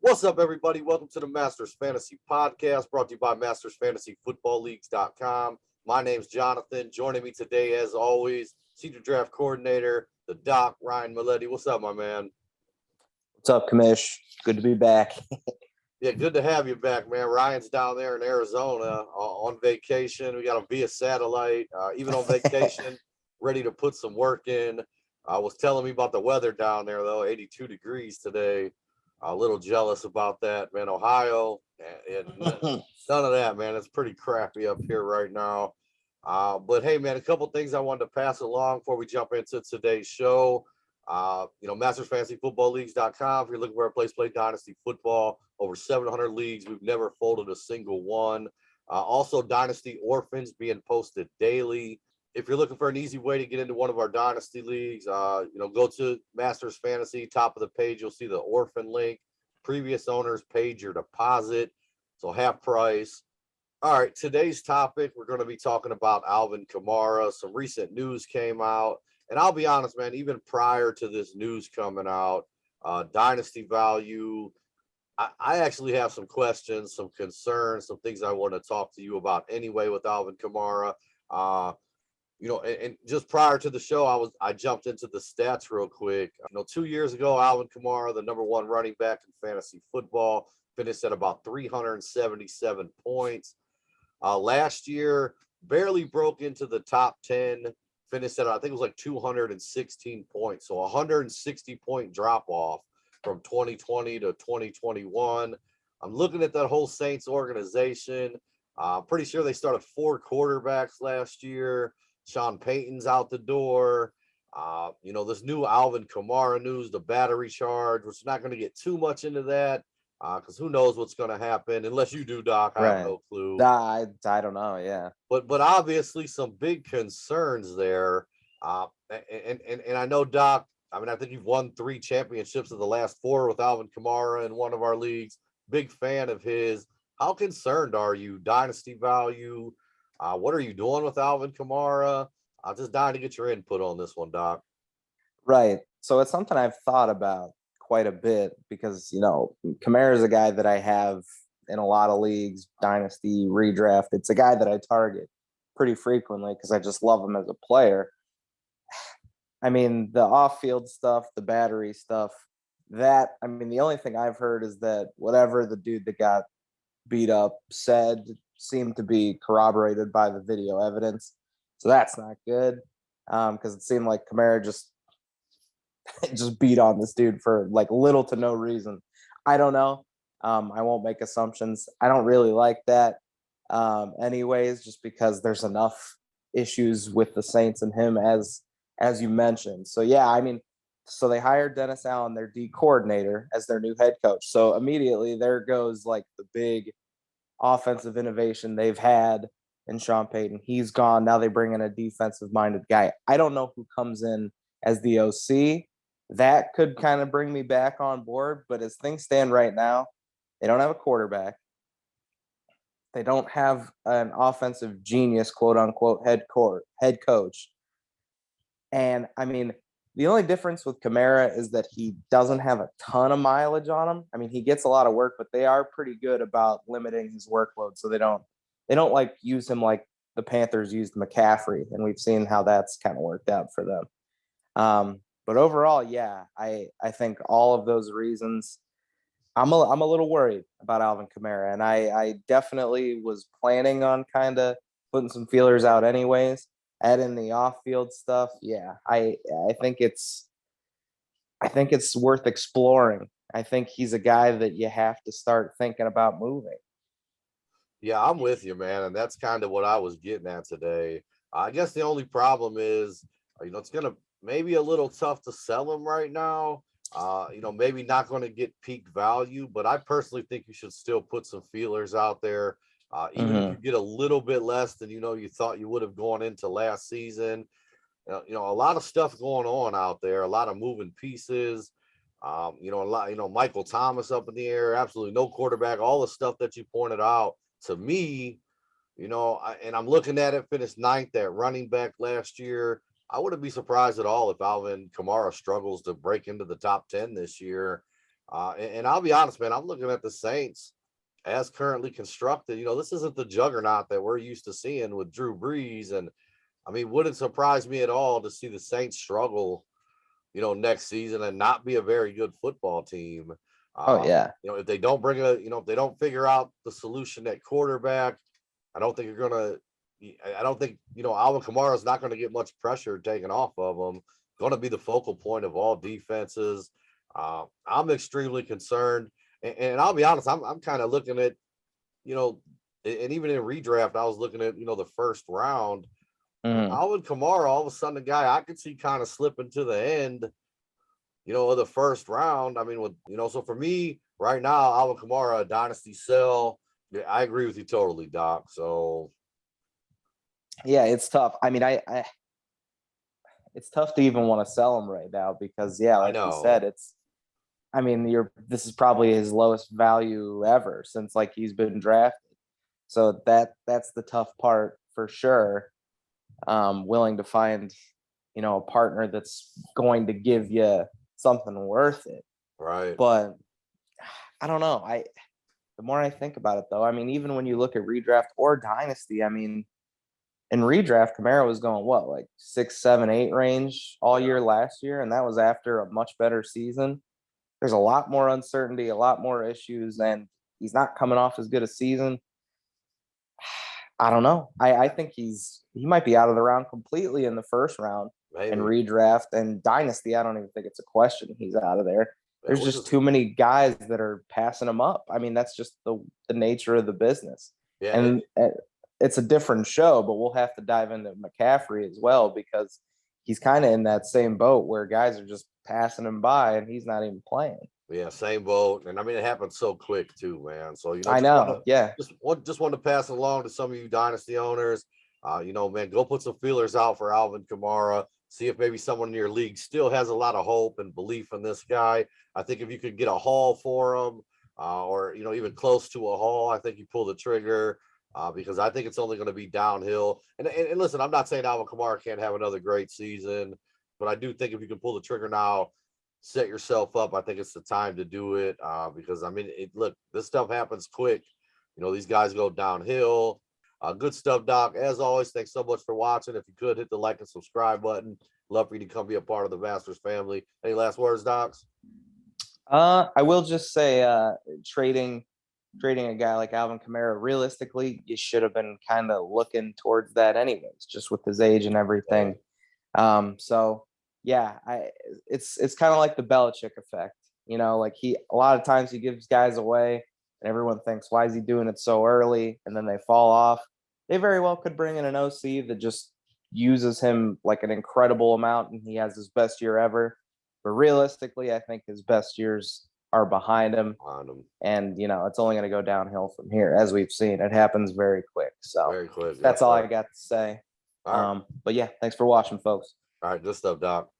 What's up, everybody? Welcome to the Masters Fantasy Podcast, brought to you by MastersFantasyFootballLeagues.com. My name's Jonathan. Joining me today, as always, Senior Draft Coordinator, the Doc, Ryan Milletti. What's up, my man? What's up, Kamish? Good to be back. Yeah, good to have you back, man. Ryan's down there in Arizona on vacation. We got him via satellite, even on vacation, ready to put some work in. Was telling me about the weather down there, though, 82 degrees today. A little jealous about that, man. Ohio, and none of that, man. It's pretty crappy up here right now. But hey, man, a couple things I wanted to pass along before we jump into today's show. MastersFantasyFootballLeagues.com. If you're looking for a place to play Dynasty Football, over 700 leagues. We've never folded a single one. Also, Dynasty Orphans being posted daily. If you're looking for an easy way to get into one of our Dynasty leagues, go to Masters Fantasy. Top of the page, you'll see the Orphan link. Previous owners paid your deposit, so half price. All right, today's topic, we're going to be talking about Alvin Kamara. Some recent news came out. And I'll be honest, man, even prior to this news coming out, Dynasty value, I actually have some questions, some concerns, some things I want to talk to you about anyway with Alvin Kamara. And just prior to the show, I jumped into the stats real quick. 2 years ago, Alvin Kamara, the number one running back in fantasy football, finished at about 377 points. Last year, barely broke into the top 10, finished at, I think it was like 216 points. So 160-point drop-off from 2020 to 2021. I'm looking at that whole Saints organization. I'm pretty sure they started 4 quarterbacks last year. Sean Payton's out the door. This new Alvin Kamara news, the battery charge, we're not going to get too much into that because who knows what's going to happen, unless you do, Doc. I have no clue. I don't know, yeah. But obviously some big concerns there. And I know, Doc, I think you've won 3 championships of the last 4 with Alvin Kamara in one of our leagues. Big fan of his. How concerned are you? Dynasty value? What are you doing with Alvin Kamara? I'm just dying to get your input on this one, Doc. Right. So it's something I've thought about quite a bit because, Kamara is a guy that I have in a lot of leagues, Dynasty, redraft. It's a guy that I target pretty frequently because I just love him as a player. I mean, the off-field stuff, the battery stuff, the only thing I've heard is that whatever the dude that got beat up said seemed to be corroborated by the video evidence. So that's not good because it seemed like Kamara just beat on this dude for like little to no reason. I don't know. I won't make assumptions. I don't really like that anyways, just because there's enough issues with the Saints and him as you mentioned. So yeah, so they hired Dennis Allen, their D coordinator, as their new head coach. So immediately there goes like the big offensive innovation they've had in Sean Payton. He's gone. Now they bring in a defensive-minded guy. I don't know who comes in as the OC. That could kind of bring me back on board. But as things stand right now, they don't have a quarterback. They don't have an offensive genius, quote-unquote, head coach. And, the only difference with Kamara is that he doesn't have a ton of mileage on him. He gets a lot of work, but they are pretty good about limiting his workload. So they don't like use him like the Panthers used McCaffrey. And we've seen how that's kind of worked out for them. But overall, yeah, I think all of those reasons, I'm a little worried about Alvin Kamara. And I definitely was planning on kind of putting some feelers out anyways. Add in the off-field stuff, yeah. I think it's worth exploring. I think he's a guy that you have to start thinking about moving. Yeah, I'm with you, man, and that's kind of what I was getting at today. I guess the only problem is, it's gonna maybe a little tough to sell him right now. Maybe not going to get peak value, but I personally think you should still put some feelers out there. Even if you get a little bit less than you thought you would have gone into last season, a lot of stuff going on out there, a lot of moving pieces. A lot, Michael Thomas up in the air, absolutely no quarterback. All the stuff that you pointed out to me, and I'm looking at it, finished 9th at running back last year. I wouldn't be surprised at all if Alvin Kamara struggles to break into the top 10 this year. And I'll be honest, man, I'm looking at the Saints as currently constructed. This isn't the juggernaut that we're used to seeing with Drew Brees. And I mean, wouldn't surprise me at all to see the Saints struggle, next season and not be a very good football team. Oh yeah. If they don't if they don't figure out the solution at quarterback, I don't think Alvin Kamara is not going to get much pressure taken off of him. Going to be the focal point of all defenses. I'm extremely concerned. And I'll be honest, I'm kind of looking at, and even in redraft, I was looking at, the first round. Alvin Kamara, all of a sudden, a guy I could see kind of slipping to the end, of the first round. I mean, so for me right now, Alvin Kamara, a dynasty sell. Yeah, I agree with you totally, Doc. So yeah, it's tough. I mean, it's tough to even want to sell him right now because like you said, this is probably his lowest value ever since like he's been drafted. So that's the tough part for sure. Willing to find, a partner that's going to give you something worth it. Right. But I don't know. The more I think about it though, I mean, even when you look at redraft or dynasty, I mean, in redraft, Kamara was going like 6, 7, 8 range all year last year, and that was after a much better season. There's a lot more uncertainty, a lot more issues, and he's not coming off as good a season. I don't know. I think he might be out of the round completely in the first round. Maybe. In redraft and dynasty. I don't even think it's a question he's out of there. There's just too many guys that are passing him up. I mean, that's just the nature of the business. Yeah, and it's a different show, but we'll have to dive into McCaffrey as well because he's kind of in that same boat where guys are just passing him by and he's not even playing. Yeah, same boat. And I mean, it happened so quick too, man. So, I know. Just want to pass along to some of you dynasty owners. Man, go put some feelers out for Alvin Kamara. See if maybe someone in your league still has a lot of hope and belief in this guy. I think if you could get a haul for him, or even close to a haul, I think you pull the trigger because I think it's only going to be downhill. And listen, I'm not saying Alvin Kamara can't have another great season, but I do think if you can pull the trigger now, set yourself up. I think it's the time to do it because I mean, look, this stuff happens quick. These guys go downhill. Good stuff, Doc. As always, thanks so much for watching. If you could hit the like and subscribe button, love for you to come be a part of the Masters family. Any last words, Docs? I will just say, trading a guy like Alvin Kamara, realistically, you should have been kind of looking towards that anyways, just with his age and everything. So yeah, it's kind of like the Belichick effect, like a lot of times he gives guys away and everyone thinks, why is he doing it so early? And then they fall off. They very well could bring in an OC that just uses him like an incredible amount and he has his best year ever. But realistically, I think his best years are behind him. And, it's only going to go downhill from here. As we've seen, it happens very quick. So very quick. That's all I got to say. But yeah, thanks for watching, folks. All right. Good stuff, Doc.